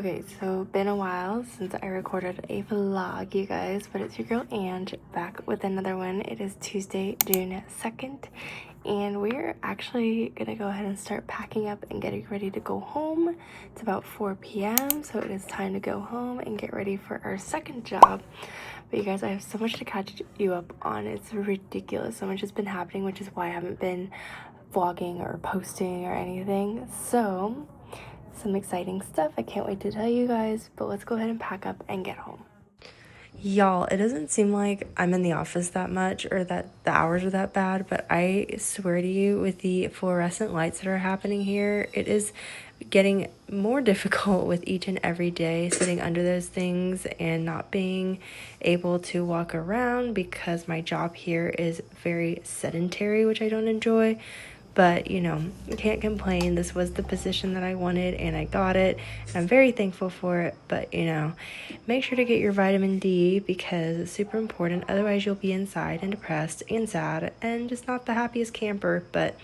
Okay, so been a while since I recorded a vlog, you guys, but it's your girl Ange back with another one. It is Tuesday, June 2nd, and we're actually gonna go ahead and start packing up and getting ready to go home. It's about 4 p.m., so it is time to go home and get ready for our second job. But you guys, I have so much to catch you up on. It's ridiculous. So much has been happening, which is why I haven't been vlogging or posting or anything. So some exciting stuff. I can't wait to tell you guys, but let's go ahead and pack up and get home. Y'all, it doesn't seem like I'm in the office that much or that the hours are that bad, but I swear to you, with the fluorescent lights that are happening here, it is getting more difficult with each and every day sitting under those things and not being able to walk around because my job here is very sedentary, which I don't enjoy. But, you know, I can't complain. This was the position that I wanted and I got it. And I'm very thankful for it. But, you know, make sure to get your vitamin D because it's super important. Otherwise, you'll be inside and depressed and sad and just not the happiest camper. But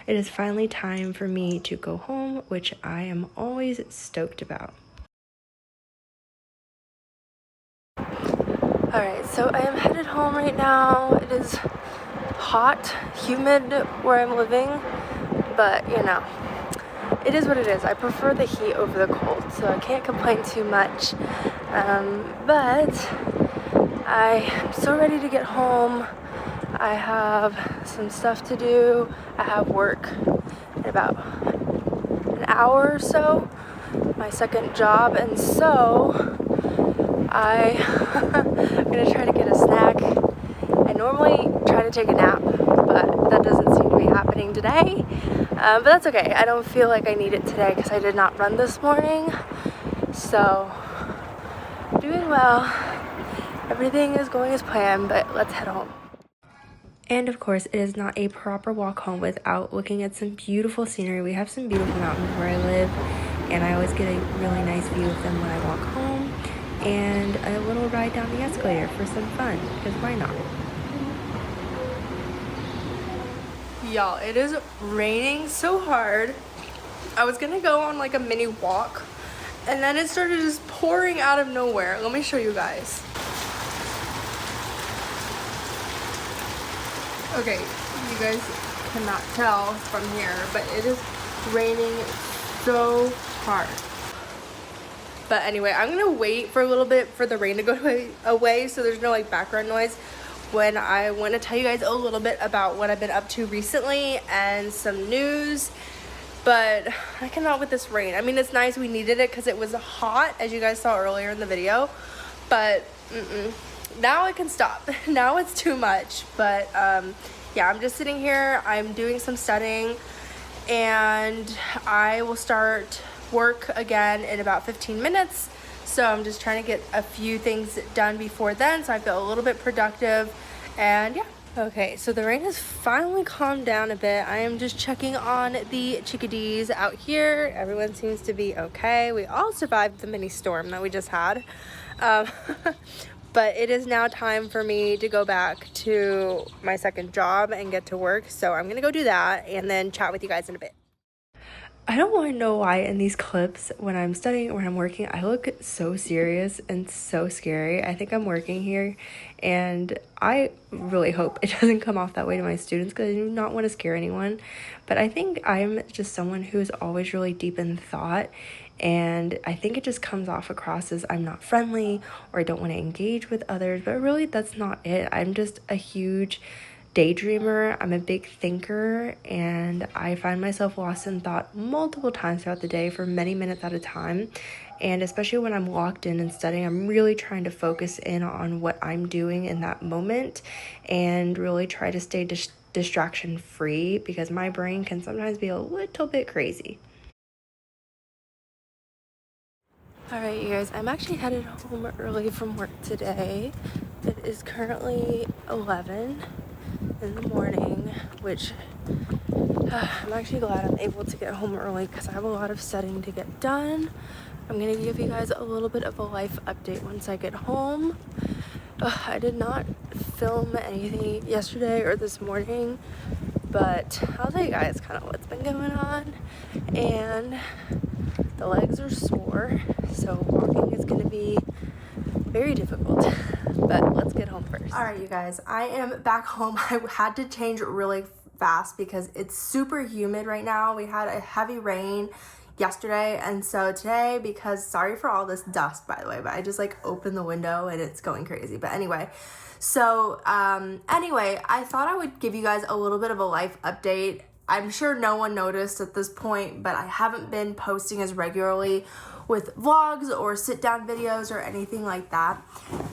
it is finally time for me to go home, which I am always stoked about. Alright, so I am headed home right now. It is hot, humid where I'm living, but you know, it is what it is. I prefer the heat over the cold, so I can't complain too much. But I'm so ready to get home. I have some stuff to do. I have work in about an hour or so, my second job, and so I'm gonna try to get a snack. I normally try to take a nap, but that doesn't seem to be happening today. But that's okay. I don't feel like I need it today because I did not run this morning. So, doing well. Everything is going as planned, but let's head home. And of course, it is not a proper walk home without looking at some beautiful scenery. We have some beautiful mountains where I live, and I always get a really nice view of them when I walk home. And a little ride down the escalator for some fun, because why not? Y'all, it is raining so hard. I was gonna go on like a mini walk, and then it started just pouring out of nowhere. Let me show you guys. Okay, you guys cannot tell from here, but it is raining so hard. But anyway, I'm gonna wait for a little bit for the rain to go away so there's no like background noise when I want to tell you guys a little bit about what I've been up to recently and some news. But I cannot with this rain. I mean, it's nice, we needed it because it was hot, as you guys saw earlier in the video, but now I can stop. Now it's too much. But yeah, I'm just sitting here, I'm doing some studying, and I will start work again in about 15 minutes. So I'm just trying to get a few things done before then so I feel a little bit productive. And yeah. Okay, so the rain has finally calmed down a bit. I am just checking on the chickadees out here. Everyone seems to be okay. We all survived the mini storm that we just had. But it is now time for me to go back to my second job and get to work. So I'm gonna go do that and then chat with you guys in a bit. I don't want to know why in these clips when I'm studying or when I'm working, I look so serious and so scary. I think I'm working here, and I really hope it doesn't come off that way to my students because I do not want to scare anyone. But I think I'm just someone who's always really deep in thought, and I think it just comes off across as I'm not friendly or I don't want to engage with others, but really that's not it. I'm just a huge daydreamer. I'm a big thinker, and I find myself lost in thought multiple times throughout the day for many minutes at a time. And especially when I'm locked in and studying, I'm really trying to focus in on what I'm doing in that moment and really try to stay distraction free because my brain can sometimes be a little bit crazy. Alright, you guys, I'm actually headed home early from work today. It is currently 11 in the morning, which I'm actually glad I'm able to get home early because I have a lot of studying to get done. I'm gonna give you guys a little bit of a life update once I get home. I did not film anything yesterday or this morning, but I'll tell you guys kind of what's been going on. And The legs are sore, so walking is going to be very difficult, but let's get home first. All right, you guys, I am back home. I had to change really fast because it's super humid right now. We had a heavy rain yesterday, and so today, because sorry for all this dust, by the way, but I just like opened the window and it's going crazy. But anyway, so anyway, I thought I would give you guys a little bit of a life update. I'm sure no one noticed at this point, but I haven't been posting as regularly with vlogs or sit down videos or anything like that.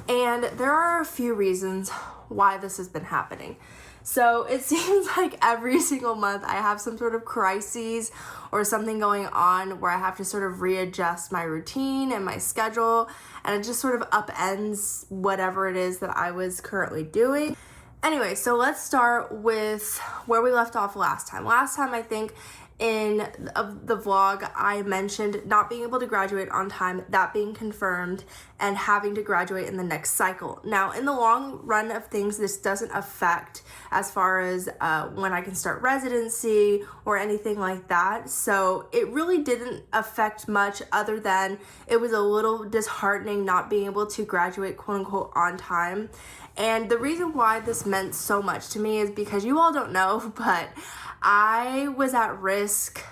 And there are a few reasons why this has been happening. So it seems like every single month I have some sort of crises or something going on where I have to sort of readjust my routine and my schedule, and it just sort of upends whatever it is that I was currently doing. Anyway, so let's start with where we left off last time. Last time, I think, in the vlog, I mentioned not being able to graduate on time, that being confirmed, and having to graduate in the next cycle. Now, in the long run of things, this doesn't affect as far as when I can start residency or anything like that. So it really didn't affect much, other than it was a little disheartening not being able to graduate, quote unquote, on time. And the reason why this meant so much to me is because you all don't know, but I was at risk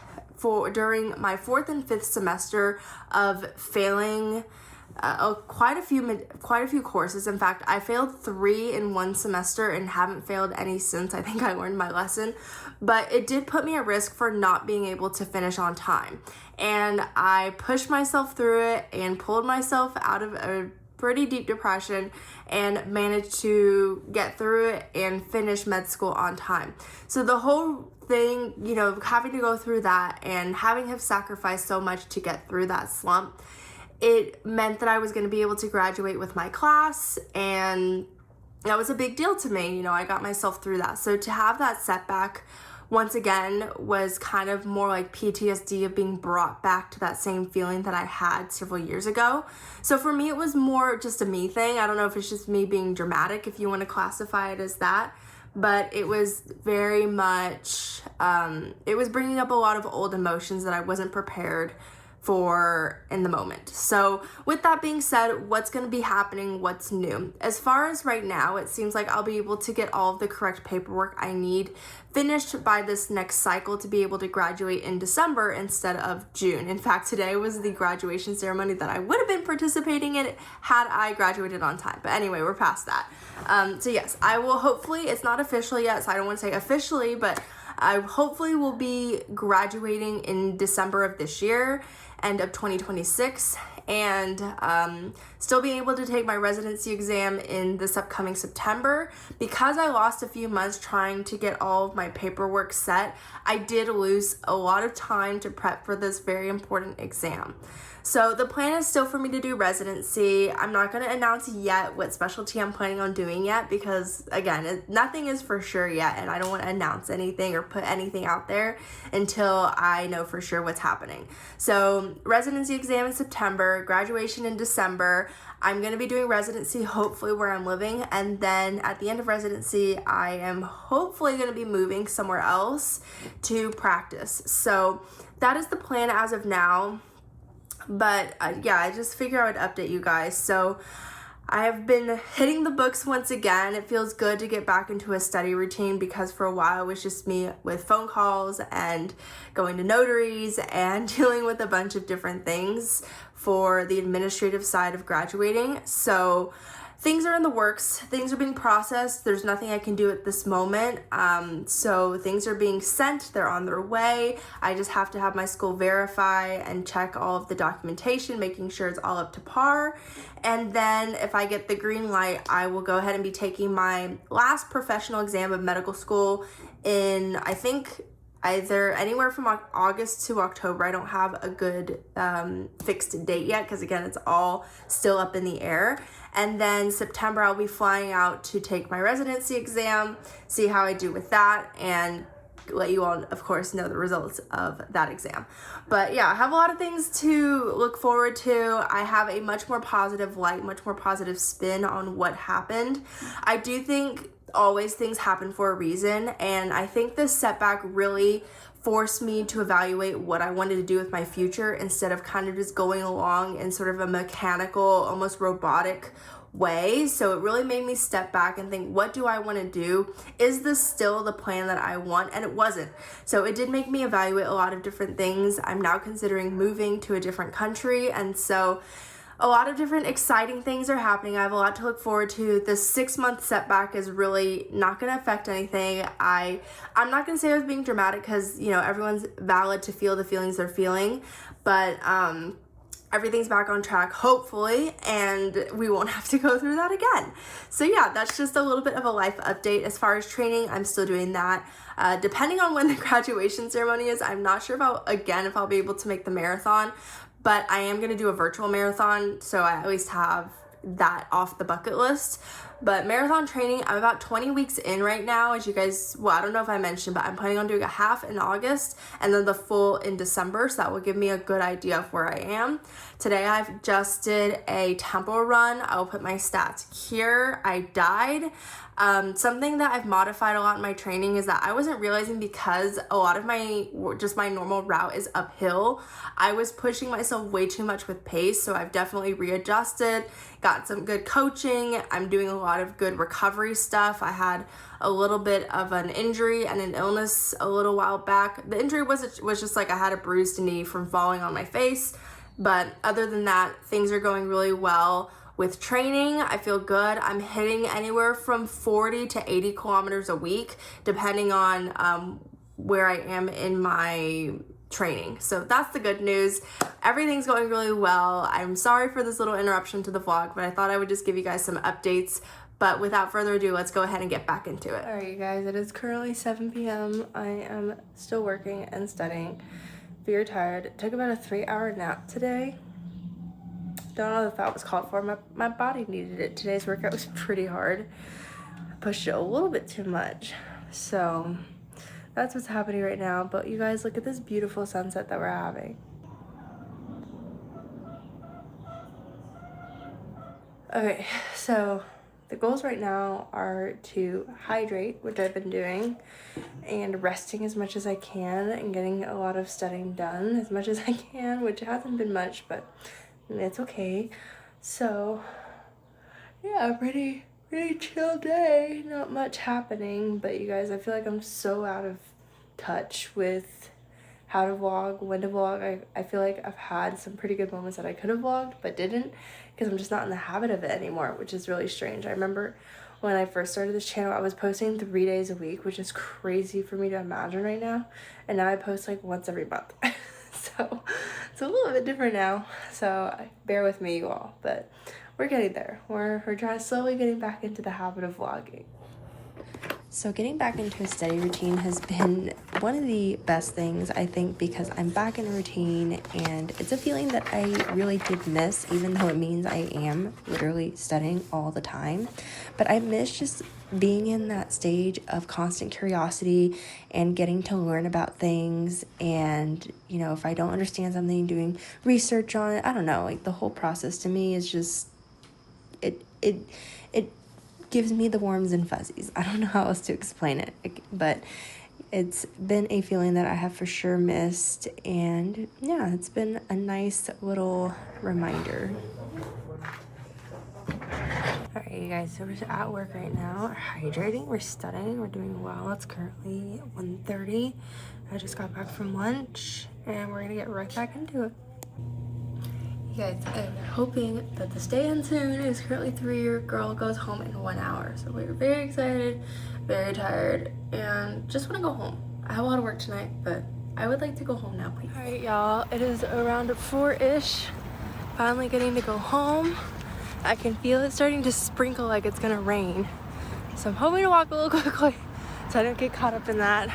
during my 4th and 5th semester of failing quite a few courses. In fact, I failed 3 in one semester and haven't failed any since. I think I learned my lesson, but it did put me at risk for not being able to finish on time. And I pushed myself through it and pulled myself out of a pretty deep depression and managed to get through it and finish med school on time. So the whole thing, you know, having to go through that and having have sacrificed so much to get through that slump, it meant that I was going to be able to graduate with my class, and that was a big deal to me. You know, I got myself through that. So to have that setback once again was kind of more like PTSD of being brought back to that same feeling that I had several years ago. So for me, it was more just a me thing. I don't know if it's just me being dramatic, if you want to classify it as that, but it was very much, it was bringing up a lot of old emotions that I wasn't prepared for in the moment. So with that being said, what's going to be happening, what's new? As far as right now, it seems like I'll be able to get all of the correct paperwork I need finished by this next cycle to be able to graduate in December instead of June. In fact, today was the graduation ceremony that I would have been participating in had I graduated on time. But anyway, we're past that. So yes, I will hopefully, it's not official yet, so I don't want to say officially, but I hopefully will be graduating in December of this year, end of 2026, and still being able to take my residency exam in this upcoming September. Because I lost a few months trying to get all of my paperwork set, I did lose a lot of time to prep for this very important exam. So the plan is still for me to do residency. I'm not going to announce yet what specialty I'm planning on doing yet, because again, nothing is for sure yet, and I don't want to announce anything or put anything out there until I know for sure what's happening. So residency exam in September, graduation in December. I'm going to be doing residency hopefully where I'm living, and then at the end of residency I am hopefully going to be moving somewhere else to practice. So that is the plan as of now. But yeah, I just figured I would update you guys. So I have been hitting the books once again. It feels good to get back into a study routine, because for a while it was just me with phone calls and going to notaries and dealing with a bunch of different things for the administrative side of graduating. So things are in the works. Things are being processed. There's nothing I can do at this moment. So things are being sent. They're on their way. I just have to have my school verify and check all of the documentation, making sure it's all up to par. And then if I get the green light, I will go ahead and be taking my last professional exam of medical school in, I think, either anywhere from August to October. I don't have a good fixed date yet, because again, it's all still up in the air. And then September, I'll be flying out to take my residency exam, see how I do with that, and let you all, of course, know the results of that exam. But yeah, I have a lot of things to look forward to. I have a much more positive light, much more positive spin on what happened. I do think always things happen for a reason, and I think this setback really forced me to evaluate what I wanted to do with my future instead of kind of just going along in sort of a mechanical, almost robotic way. So it really made me step back and think, what do I want to do? Is this still the plan that I want? And it wasn't. So it did make me evaluate a lot of different things. I'm now considering moving to a different country, and so a lot of different exciting things are happening. I have a lot to look forward to. This 6-month setback is really not going to affect anything. I'm not going to say I was being dramatic, because, you know, everyone's valid to feel the feelings they're feeling, but everything's back on track, hopefully, and we won't have to go through that again. So yeah, that's just a little bit of a life update. As far as training, I'm still doing that. Depending on when the graduation ceremony is, I'm not sure if I'll be able to make the marathon, but I am going to do a virtual marathon, so I at least have that off the bucket list. But marathon training, I'm about 20 weeks in right now. As you guys, well, I don't know if I mentioned, but I'm planning on doing a half in August and then the full in December, so that will give me a good idea of where I am. Today I've just did a tempo run. I'll put my stats here. I died. Something that I've modified a lot in my training is that I wasn't realizing, because a lot of my normal route is uphill, I was pushing myself way too much with pace. So I've definitely readjusted, got some good coaching. I'm doing a lot of good recovery stuff. I had a little bit of an injury and an illness a little while back. The injury was just like I had a bruised knee from falling on my face. But other than that, things are going really well. With training, I feel good. I'm hitting anywhere from 40 to 80 kilometers a week, depending on where I am in my training. So that's the good news. Everything's going really well. I'm sorry for this little interruption to the vlog, but I thought I would just give you guys some updates. But without further ado, let's go ahead and get back into it. All right, you guys, it is currently 7 p.m. I am still working and studying. Very tired. Took about a 3-hour nap today. Don't know if that was called for. My body needed it. Today's workout was pretty hard. I pushed it a little bit too much. So that's what's happening right now. But you guys, look at this beautiful sunset that we're having. Okay, so the goals right now are to hydrate, which I've been doing, and resting as much as I can, and getting a lot of studying done as much as I can, which hasn't been much, but it's okay. So yeah, pretty chill day, not much happening. But you guys, I feel like I'm so out of touch with how to vlog, when to vlog. I feel like I've had some pretty good moments that I could have vlogged but didn't, because I'm just not in the habit of it anymore, which is really strange. I remember when I first started this channel, I was posting 3 days a week, which is crazy for me to imagine right now, and now I post like once every month. So it's a little bit different now, so bear with me, you all, but we're getting there. We're trying slowly getting back into the habit of vlogging. So getting back into a steady routine has been one of the best things, I think, because I'm back in a routine, and it's a feeling that I really did miss, even though it means I am literally studying all the time. But I miss just being in that stage of constant curiosity and getting to learn about things, and, you know, if I don't understand something, doing research on it. I don't know, like the whole process to me is just, it gives me the warms and fuzzies. I don't know how else to explain it, but it's been a feeling that I have for sure missed, and yeah, it's been a nice little reminder. All right, you guys, so we're at work right now. We're hydrating, we're studying, we're doing well. It's currently 1:30. I just got back from lunch, and we're gonna get right back into it. You guys, I'm hoping that this day ends soon. It's currently 3. Your girl goes home in 1 hour. So we're very excited, very tired, and just want to go home. I have a lot of work tonight, but I would like to go home now, please. All right, y'all, it is around 4-ish. Finally getting to go home. I can feel it starting to sprinkle like it's gonna rain. So I'm hoping to walk a little quickly so I don't get caught up in that.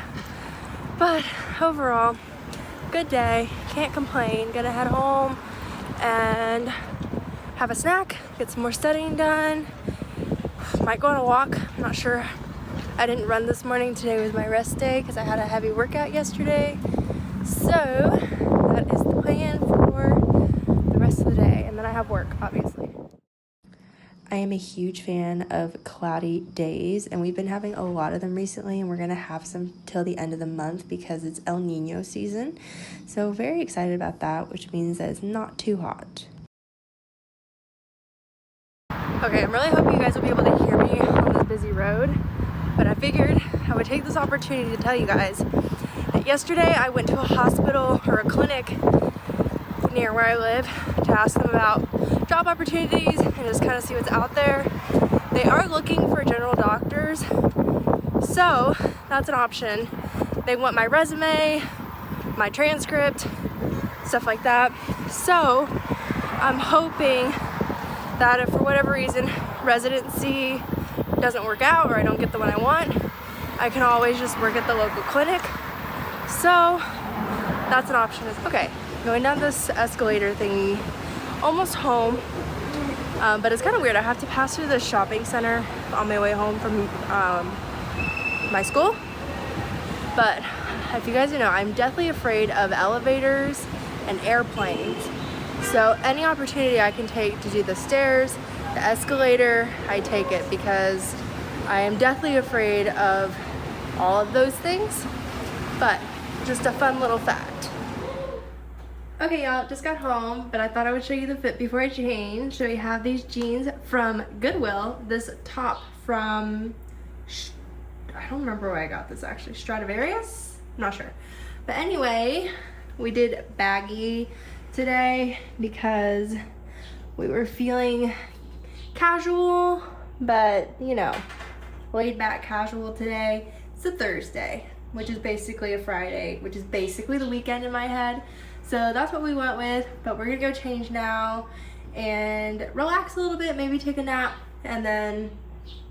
But overall, good day. Can't complain. Gonna head home and have a snack, get some more studying done. Might go on a walk. I'm not sure. I didn't run this morning. Today was my rest day because I had a heavy workout yesterday. So that is the plan for the rest of the day. And then I have work, obviously. I am a huge fan of cloudy days, and we've been having a lot of them recently, and we're going to have some till the end of the month because it's El Nino season. So very excited about that, which means that it's not too hot. Okay, I'm really hoping you guys will be able to hear me on this busy road, but I figured I would take this opportunity to tell you guys that yesterday I went to a hospital or a clinic near where I live to ask them about job opportunities and just kind of see what's out there. They are looking for general doctors, so that's an option. They want my resume, my transcript, stuff like that. So I'm hoping that if for whatever reason residency doesn't work out or I don't get the one I want, I can always just work at the local clinic. So that's an option. Okay, going down this escalator thingy, almost home, but it's kind of weird. I have to pass through the shopping center on my way home from my school. But if you guys know, I'm deathly afraid of elevators and airplanes. So any opportunity I can take to do the stairs, the escalator, I take it because I am deathly afraid of all of those things. But just a fun little fact. Okay, y'all, just got home, but I thought I would show you the fit before I change. So we have these jeans from Goodwill, this top from, I don't remember where I got this actually, Stradivarius? I'm not sure. But anyway, we did baggy today because we were feeling casual, but you know, laid back casual today. It's a Thursday, which is basically a Friday, which is basically the weekend in my head. So that's what we went with, but we're gonna go change now and relax a little bit, maybe take a nap, and then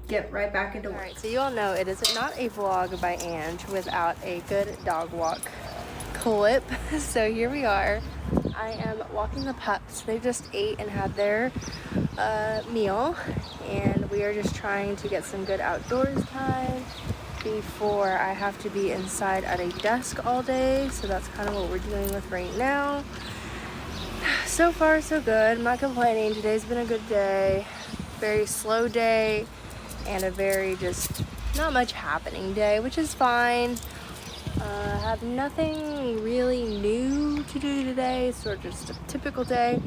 get right back into work. All right, so you all know it is not a vlog by Ange without a good dog walk clip. So here we are. I am walking the pups. They just ate and had their meal, and we are just trying to get some good outdoors time before I have to be inside at a desk all day. So that's kind of what we're dealing with right now. So far so good. I'm not complaining. Today's been a good day. Very slow day and a very just not much happening day, which is fine. I have nothing really new to do today, sort of just a typical day.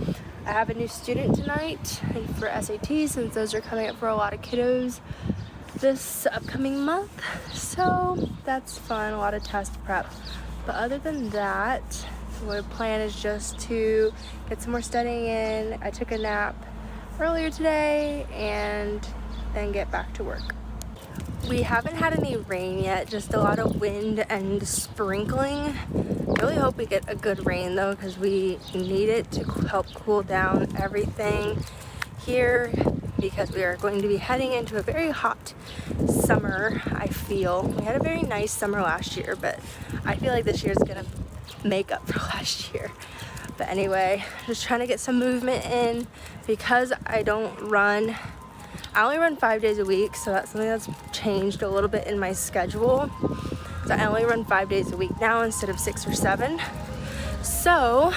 I have a new student tonight for SATs, since those are coming up for a lot of kiddos this upcoming month, so that's fun, a lot of test prep. But other than that, my plan is just to get some more studying in. I took a nap earlier today and then get back to work. We haven't had any rain yet, just a lot of wind and sprinkling. I really hope we get a good rain though, because we need it to help cool down everything here, because we are going to be heading into a very hot summer, I feel. We had a very nice summer last year, but I feel like this year's gonna make up for last year. But anyway, just trying to get some movement in because I don't run. I only run 5 days a week, so that's something that's changed a little bit in my schedule. So I only run 5 days a week now instead of 6 or 7. So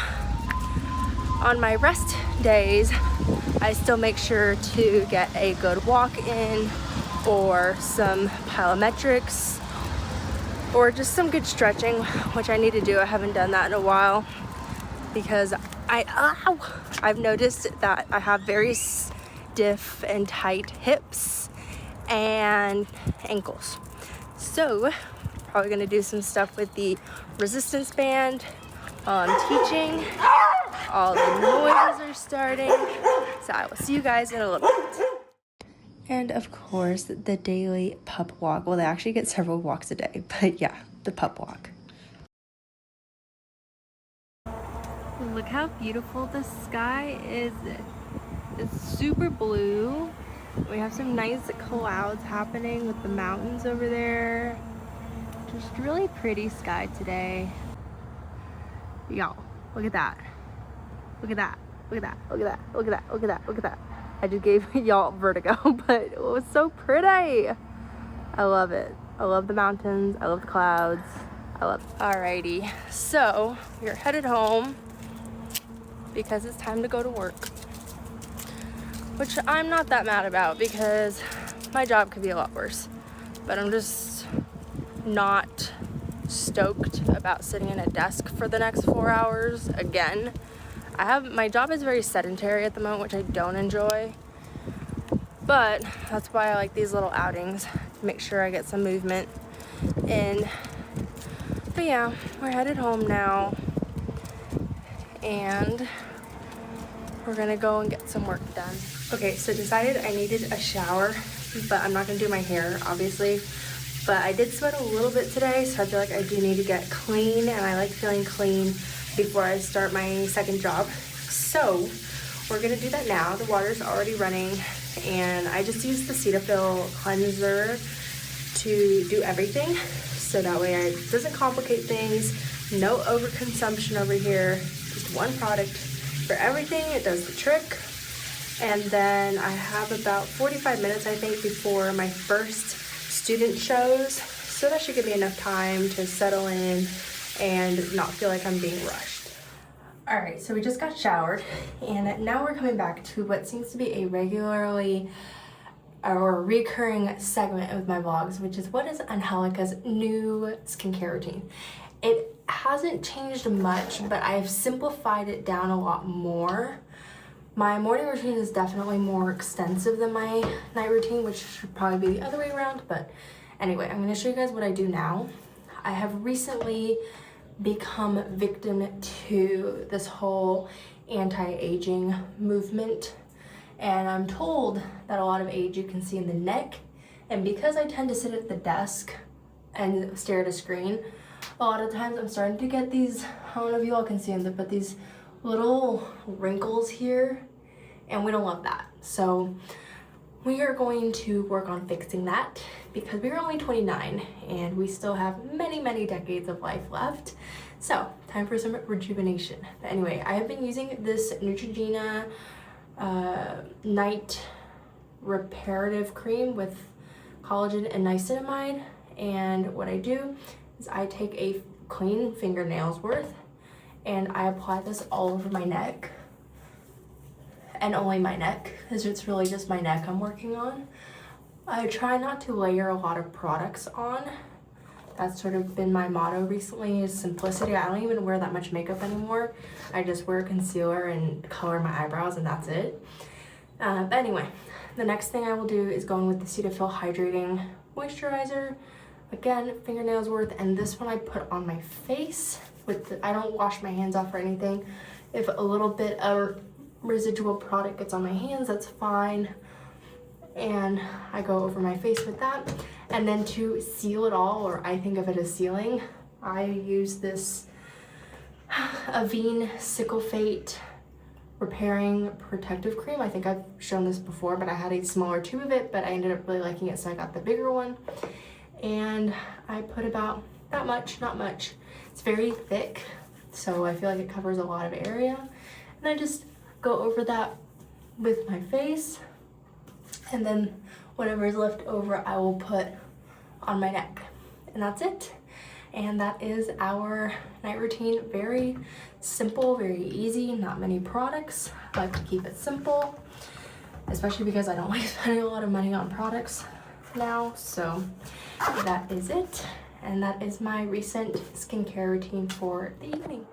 on my rest days, I still make sure to get a good walk in, or some plyometrics, or just some good stretching, which I need to do. I haven't done that in a while because I've noticed that I have very stiff and tight hips and ankles. So probably gonna do some stuff with the resistance band while I'm teaching. All the noises are starting, so I will see you guys in a little bit. And of course, the daily pup walk. Well, they actually get several walks a day, but yeah, the pup walk. Look how beautiful the sky is. It's super blue. We have some nice clouds happening with the mountains over there. Just really pretty sky today. Y'all, look at that. Look at that. Look at that. Look at that. Look at that. Look at that. Look at that. I just gave y'all vertigo, but it was so pretty. I love it. I love the mountains. I love the clouds. I love it. Alrighty. So we're headed home because it's time to go to work. which I'm not that mad about because my job could be a lot worse. But I'm just not stoked about sitting in a desk for the next 4 hours again. My job is very sedentary at the moment, which I don't enjoy, but that's why I like these little outings to make sure I get some movement in. But yeah, we're headed home now and we're gonna go and get some work done. Okay, so decided I needed a shower, but I'm not gonna do my hair, obviously. But I did sweat a little bit today, so I feel like I do need to get clean, and I like feeling clean before I start my second job. So we're gonna do that now. The water's already running, and I just use the Cetaphil cleanser to do everything, so that way it doesn't complicate things. No overconsumption over here, just one product for everything. It does the trick. And then I have about 45 minutes, I think, before my first student shows, so that should give me enough time to settle in and not feel like I'm being rushed. All right, so we just got showered, and now we're coming back to what seems to be a regularly or recurring segment with my vlogs, which is what is Angelica's new skincare routine. It hasn't changed much, but I've simplified it down a lot more. My morning routine is definitely more extensive than my night routine, which should probably be the other way around. But anyway, I'm going to show you guys what I do now. I have recently become victim to this whole anti-aging movement. And I'm told that a lot of age you can see in the neck. And because I tend to sit at the desk and stare at a screen, a lot of times I'm starting to get these, I don't know if you all can see them, but these little wrinkles here, and we don't love that. So we are going to work on fixing that because we are only 29 and we still have many decades of life left. So time for some rejuvenation. But anyway, I have been using this Neutrogena night reparative cream with collagen and niacinamide, and what I do is I take a clean fingernail's worth and I apply this all over my neck, and only my neck, because it's really just my neck I'm working on. I try not to layer a lot of products on. That's sort of been my motto recently, is simplicity. I don't even wear that much makeup anymore. I just wear concealer and color my eyebrows, and that's it. But anyway, the next thing I will do is go in with the Cetaphil Hydrating Moisturizer. Again, fingernails worth, and this one I put on my face. I don't wash my hands off or anything. If a little bit of residual product gets on my hands, that's fine. And I go over my face with that. And then to seal it all, or I think of it as sealing, I use this Avene Sickle Fate Repairing Protective Cream. I think I've shown this before, but I had a smaller tube of it, but I ended up really liking it, so I got the bigger one. And I put about that much, not much. It's very thick, so I feel like it covers a lot of area. And I just go over that with my face, and then whatever is left over I will put on my neck, and that's it. And that is our night routine. Very simple, very easy, not many products. I like to keep it simple, especially because I don't like spending a lot of money on products now. So that is it, and that is my recent skincare routine for the evening.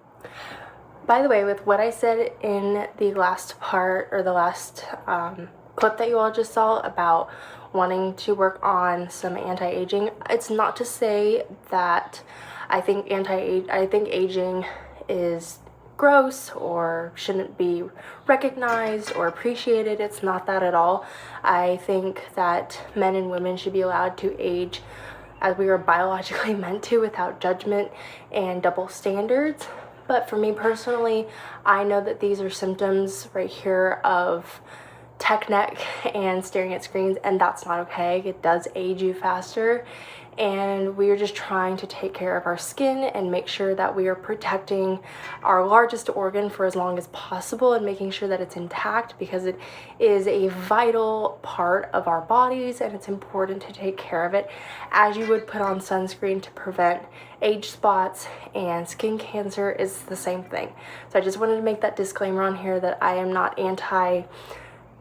By the way, with what I said in the last part, or the last clip that you all just saw about wanting to work on some anti-aging, it's not to say that I think aging is gross or shouldn't be recognized or appreciated. It's not that at all. I think that men and women should be allowed to age as we are biologically meant to, without judgment and double standards. But for me personally, I know that these are symptoms right here of tech neck and staring at screens, and that's not okay. It does age you faster, and we are just trying to take care of our skin and make sure that we are protecting our largest organ for as long as possible and making sure that it's intact, because it is a vital part of our bodies, and it's important to take care of it as you would put on sunscreen to prevent age spots, and skin cancer is the same thing. So I just wanted to make that disclaimer on here that I am not anti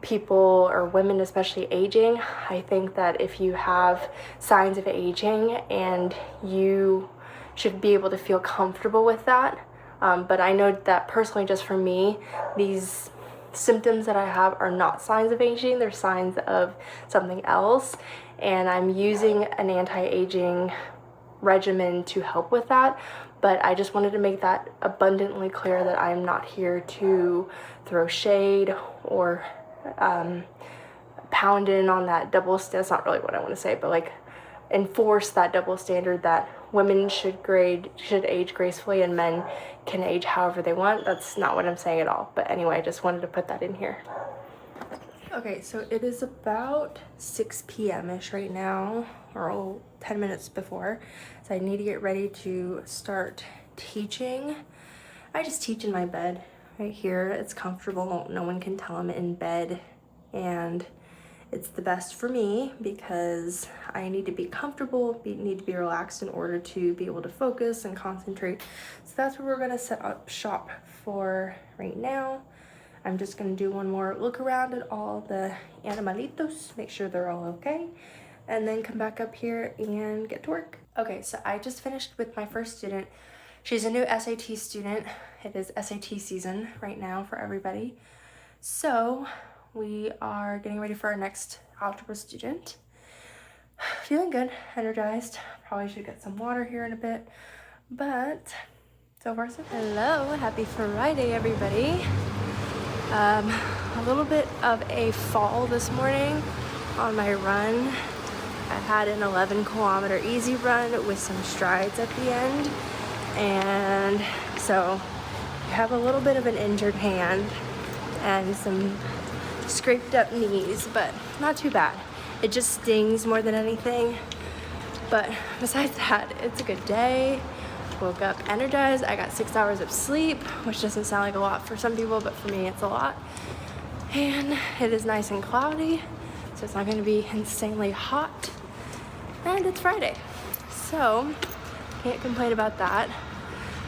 people or women especially aging. I think that if you have signs of aging, and you should be able to feel comfortable with that. But I know that personally, just for me, these symptoms that I have are not signs of aging, they're signs of something else, and I'm using an anti-aging regimen to help with that. But I just wanted to make that abundantly clear that I'm not here to throw shade or pound in on that that's not really what I want to say, but like enforce that double standard that women should age gracefully and men can age however they want. That's not what I'm saying at all. But anyway, I just wanted to put that in here. Okay, so it is about 6 p.m.-ish right now, or 10 minutes before. So I need to get ready to start teaching. I just teach in my bed right here. It's comfortable. No one can tell I'm in bed. And it's the best for me because I need to be comfortable, need to be relaxed in order to be able to focus and concentrate. So that's where we're gonna set up shop for right now. I'm just gonna do one more look around at all the animalitos, make sure they're all okay, and then come back up here and get to work. Okay, so I just finished with my first student. She's a new SAT student. It is SAT season right now for everybody. So we are getting ready for our next algebra student. Feeling good, energized. Probably should get some water here in a bit, but so far so good. Hello, happy Friday, everybody. A little bit of a fall this morning on my run. I had an 11-kilometer easy run with some strides at the end, and so I have a little bit of an injured hand and some scraped up knees, but not too bad. It just stings more than anything. But besides that, it's a good day. Woke up energized. I got 6 hours of sleep, which doesn't sound like a lot for some people, but for me it's a lot. And it is nice and cloudy, so it's not going to be insanely hot. And it's Friday, so can't complain about that.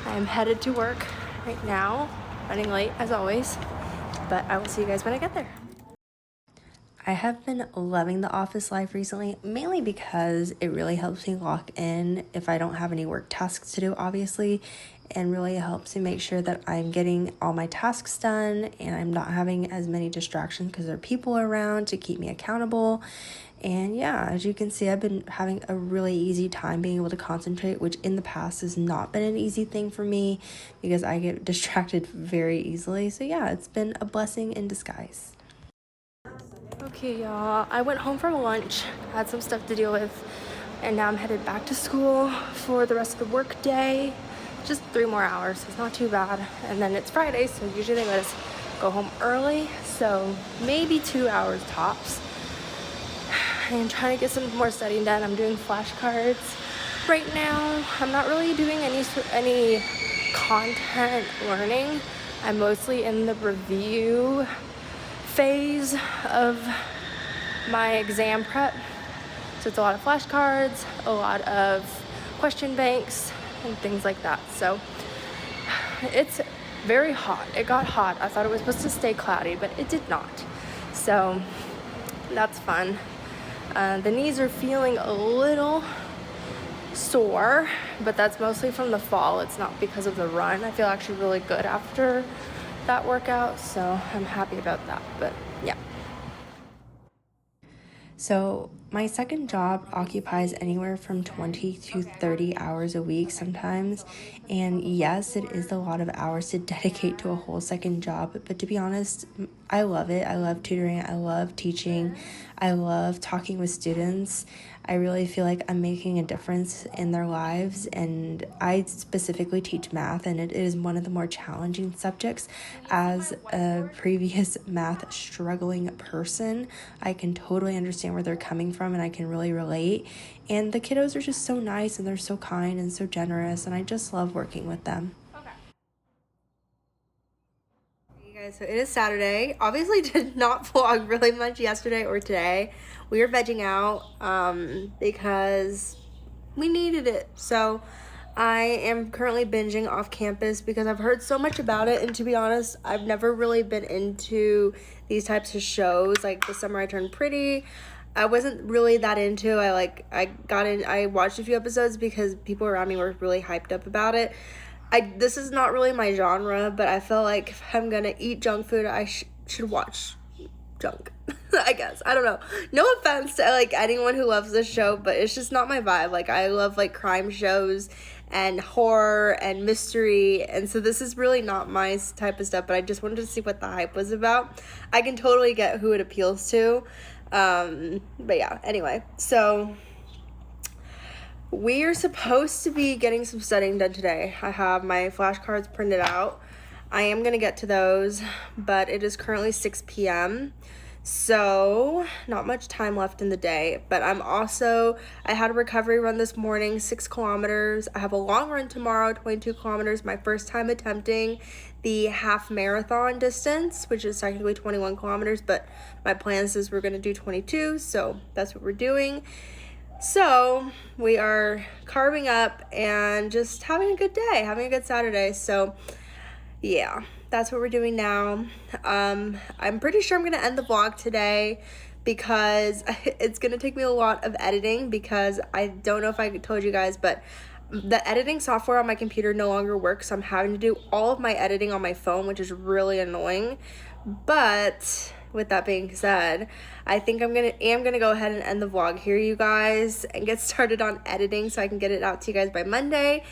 I am headed to work right now, running late as always, but I will see you guys when I get there. I have been loving the office life recently, mainly because it really helps me lock in if I don't have any work tasks to do, obviously, and really helps me make sure that I'm getting all my tasks done and I'm not having as many distractions because there are people around to keep me accountable. And yeah, as you can see, I've been having a really easy time being able to concentrate, which in the past has not been an easy thing for me because I get distracted very easily. So yeah, it's been a blessing in disguise. Okay, y'all, I went home from lunch, had some stuff to deal with, and now I'm headed back to school for the rest of the work day. Just 3 more hours, so it's not too bad. And then it's Friday, so usually they let us go home early, so maybe 2 hours tops. I'm trying to get some more studying done. I'm doing flashcards right now. I'm not really doing any content learning. I'm mostly in the review phase of my exam prep. So it's a lot of flashcards, a lot of question banks, and things like that. So it's very hot. It got hot. I thought it was supposed to stay cloudy, but it did not. So that's fun. The knees are feeling a little sore, but that's mostly from the fall. It's not because of the run. I feel actually really good after that workout, so I'm happy about that. But yeah. So my second job occupies anywhere from 20 to 30 hours a week sometimes. And yes, it is a lot of hours to dedicate to a whole second job. But to be honest, I love it. I love tutoring. I love teaching. I love talking with students. I really feel like I'm making a difference in their lives. And I specifically teach math, and it is one of the more challenging subjects. As a previous math struggling person, I can totally understand where they're coming from, and I can really relate. And the kiddos are just so nice, and they're so kind and so generous, and I just love working with them. So it is Saturday. Obviously did not vlog really much yesterday or today. We were vegging out because we needed it. So I am currently binging Off Campus because I've heard so much about it, and to be honest, I've never really been into these types of shows. Like The Summer I Turned Pretty, I wasn't really that into. I watched a few episodes because people around me were really hyped up about it. This is not really my genre, but I feel like if I'm gonna eat junk food, I should watch junk. I guess, I don't know, no offense to like anyone who loves this show, but it's just not my vibe. Like, I love like crime shows and horror and mystery, and so this is really not my type of stuff, but I just wanted to see what the hype was about. I can totally get who it appeals to, but yeah, anyway, so we are supposed to be getting some studying done today. I have my flashcards printed out. I am gonna get to those, but it is currently 6 p.m. So not much time left in the day, but I had a recovery run this morning, 6 kilometers. I have a long run tomorrow, 22 kilometers, my first time attempting the half marathon distance, which is technically 21 kilometers, but my plan says we're gonna do 22, so that's what we're doing. So we are carving up and just having a good day, having a good Saturday. So yeah, that's what we're doing now. I'm pretty sure I'm gonna end the vlog today because it's gonna take me a lot of editing, because I don't know if I told you guys, but the editing software on my computer no longer works, so I'm having to do all of my editing on my phone, which is really annoying. But with that being said, I think am gonna go ahead and end the vlog here, you guys, and get started on editing so I can get it out to you guys by Monday.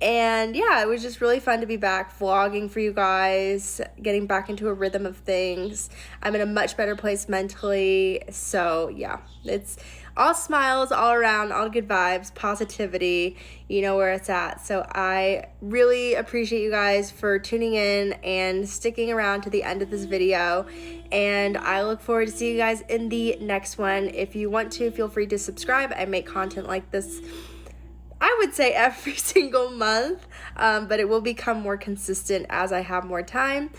And yeah, it was just really fun to be back vlogging for you guys, getting back into a rhythm of things. I'm in a much better place mentally, so yeah, it's all smiles all around, all good vibes, positivity, you know where it's at. So I really appreciate you guys for tuning in and sticking around to the end of this video, and I look forward to seeing you guys in the next one. If you want to, feel free to subscribe. I make content like this, I would say, every single month, but it will become more consistent as I have more time.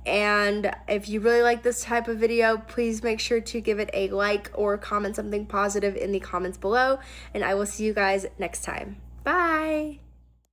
And if you really like this type of video, please make sure to give it a like or comment something positive in the comments below, and I will see you guys next time. Bye!